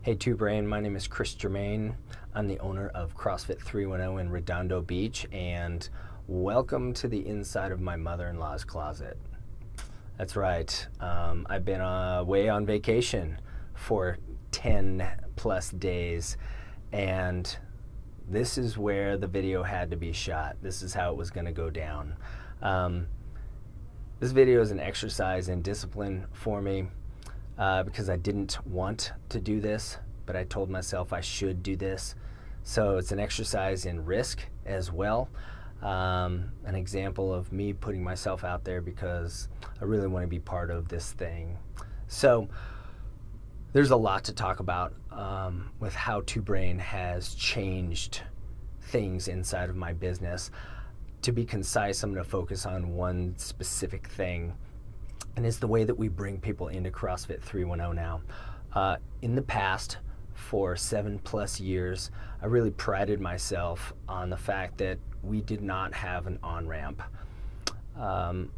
Hey Two Brain, my name is Chris Germain. I'm the owner of CrossFit 310 in Redondo Beach, and welcome to the inside of my mother-in-law's closet. That's right, I've been away on vacation for 10 plus days, and this is where the video had to be shot. This is how it was going to go down. This video is an exercise in discipline for me. Because I didn't want to do this, but I told myself I should do this. So it's an exercise in risk as well. An example of me putting myself out there because I really want to be part of this thing. So there's a lot to talk about with how Two Brain has changed things inside of my business. To be concise, I'm going to focus on one specific thing. And it's the way that we bring people into CrossFit 310 now. In the past, for 7+ years, I really prided myself on the fact that we did not have an on-ramp. I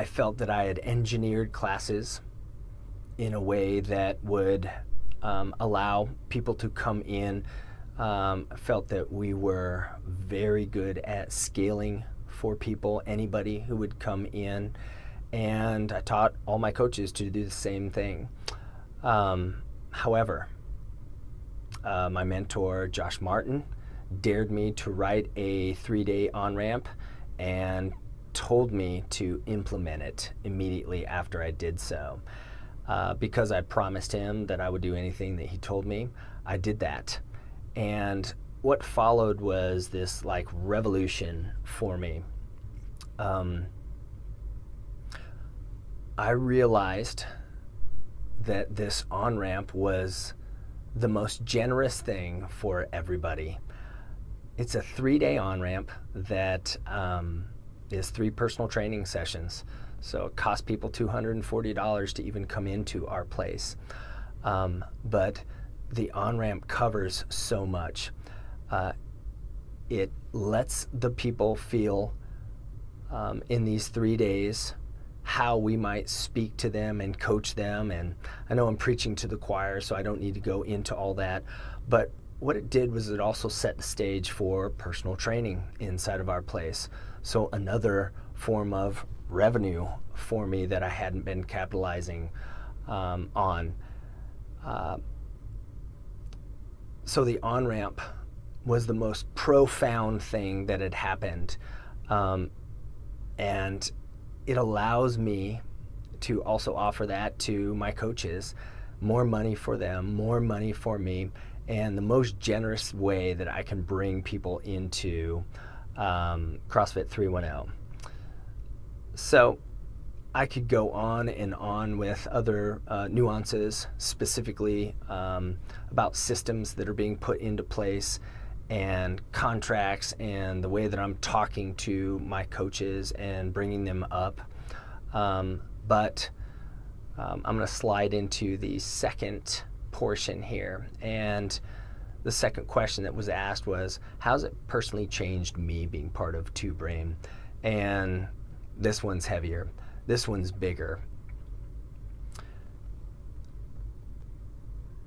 felt that I had engineered classes in a way that would allow people to come in. I felt that we were very good at scaling for people, anybody who would come in, and I taught all my coaches to do the same thing. However, my mentor, Josh Martin, dared me to write a 3-day on-ramp and told me to implement it immediately after I did so. Because I promised him that I would do anything that he told me, I did that. And what followed was this like revolution for me. I realized that this on-ramp was the most generous thing for everybody. It's a 3-day on-ramp that is 3 personal training sessions. So it costs people $240 to even come into our place. But the on-ramp covers so much. It lets the people feel in these 3 days how we might speak to them and coach them. And I know I'm preaching to the choir, so I don't need to go into all that. But what it did was it also set the stage for personal training inside of our place. So another form of revenue for me that I hadn't been capitalizing on. So the on-ramp was the most profound thing that had happened. And it allows me to also offer that to my coaches. More money for them, more money for me, and the most generous way that I can bring people into CrossFit 310. So I could go on and on with other nuances, specifically about systems that are being put into place and contracts and the way that I'm talking to my coaches and bringing them up. But I'm going to slide into the second portion here. And the second question that was asked was, how's it personally changed me being part of Two Brain? And this one's heavier. This one's bigger.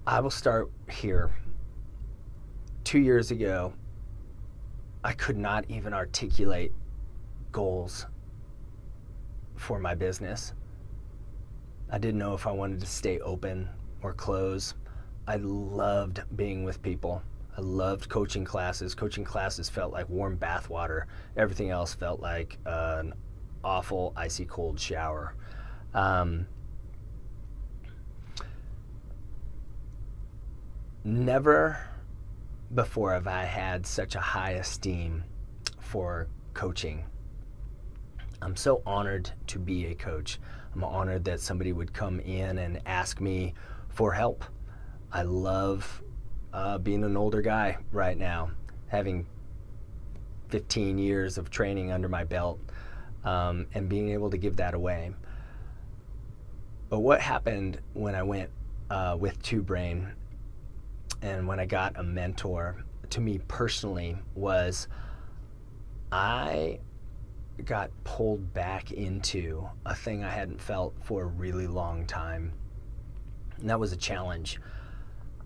I will start here. 2 years ago, I could not even articulate goals for my business. I didn't know if I wanted to stay open or close. I loved being with people. I loved coaching classes. Coaching classes felt like warm bath water. Everything else felt like an awful icy cold shower. Never before have I had such a high esteem for coaching. I'm so honored to be a coach. I'm honored that somebody would come in and ask me for help. I love being an older guy right now, having 15 years of training under my belt, and being able to give that away. But what happened when I went with Two Brain and when I got a mentor, to me personally, was I got pulled back into a thing I hadn't felt for a really long time. And that was a challenge.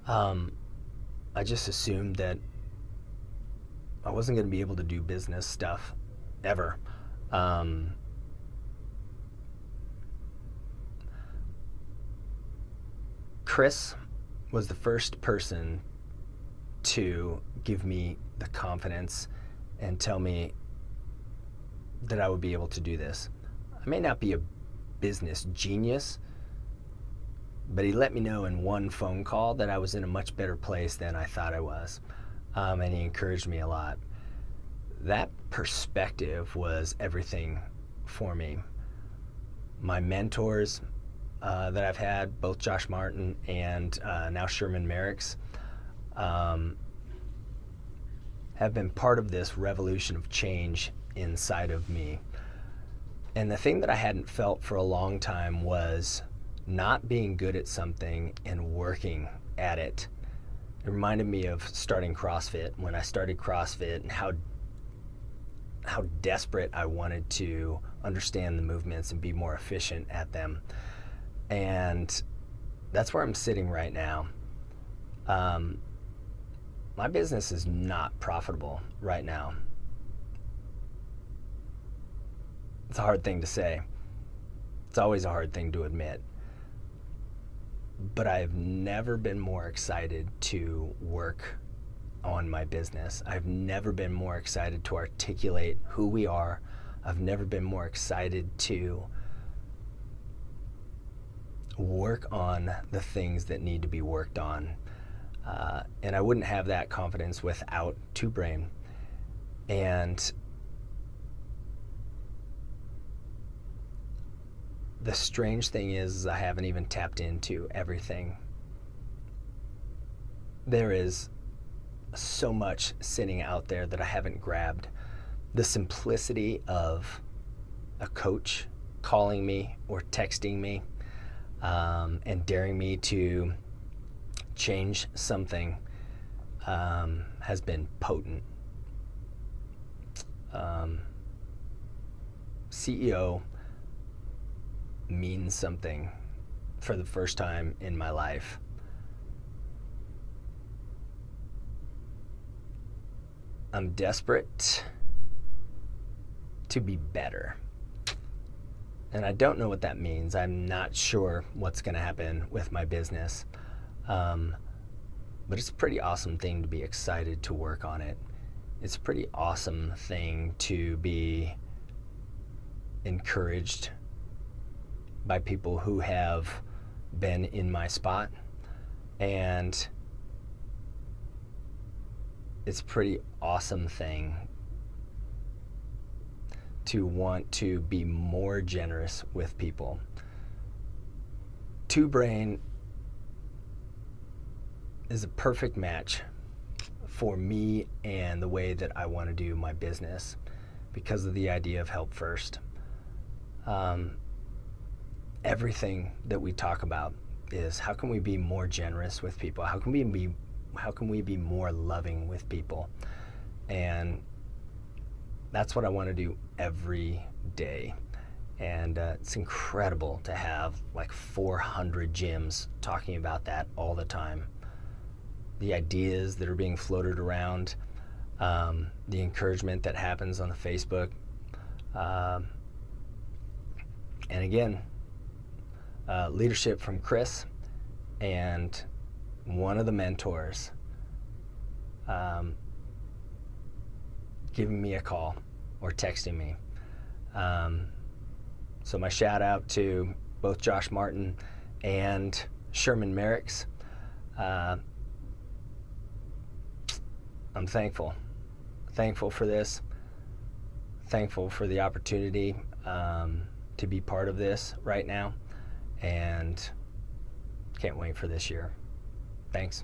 I just assumed that I wasn't going to be able to do business stuff ever. Chris was the first person to give me the confidence and tell me that I would be able to do this. I may not be a business genius, but he let me know in one phone call that I was in a much better place than I thought I was. And he encouraged me a lot. That perspective was everything for me. My mentors that I've had, both Josh Martin and now Sherman Merrick's, have been part of this revolution of change inside of me. And the thing that I hadn't felt for a long time was not being good at something and working at it. It reminded me of starting CrossFit. When I started CrossFit and how desperate I wanted to understand the movements and be more efficient at them. And that's where I'm sitting right now. My business is not profitable right now. It's a hard thing to say. It's always a hard thing to admit. But I've never been more excited to work on my business. I've never been more excited to articulate who we are. I've never been more excited to work on the things that need to be worked on. And I wouldn't have that confidence without Two Brain. And the strange thing is I haven't even tapped into everything. There is so much sitting out there that I haven't grabbed. The simplicity of a coach calling me or texting me and daring me to change something has been potent. CEO means something for the first time in my life. I'm desperate to be better. And I don't know what that means. I'm not sure what's going to happen with my business. But it's a pretty awesome thing to be excited to work on it. It's a pretty awesome thing to be encouraged by people who have been in my spot. And it's a pretty awesome thing to want to be more generous with people. Two Brain is a perfect match for me and the way that I want to do my business because of the idea of help first. Everything that we talk about is how can we be more generous with people? How can we be more loving with people? And that's what I want to do every day. And it's incredible to have like 400 gyms talking about that all the time. The ideas that are being floated around, the encouragement that happens on the Facebook. And again, leadership from Chris and one of the mentors giving me a call or texting me. So my shout out to both Josh Martin and Sherman Merrick's. I'm thankful for this, thankful for the opportunity to be part of this right now, and can't wait for this year. Thanks.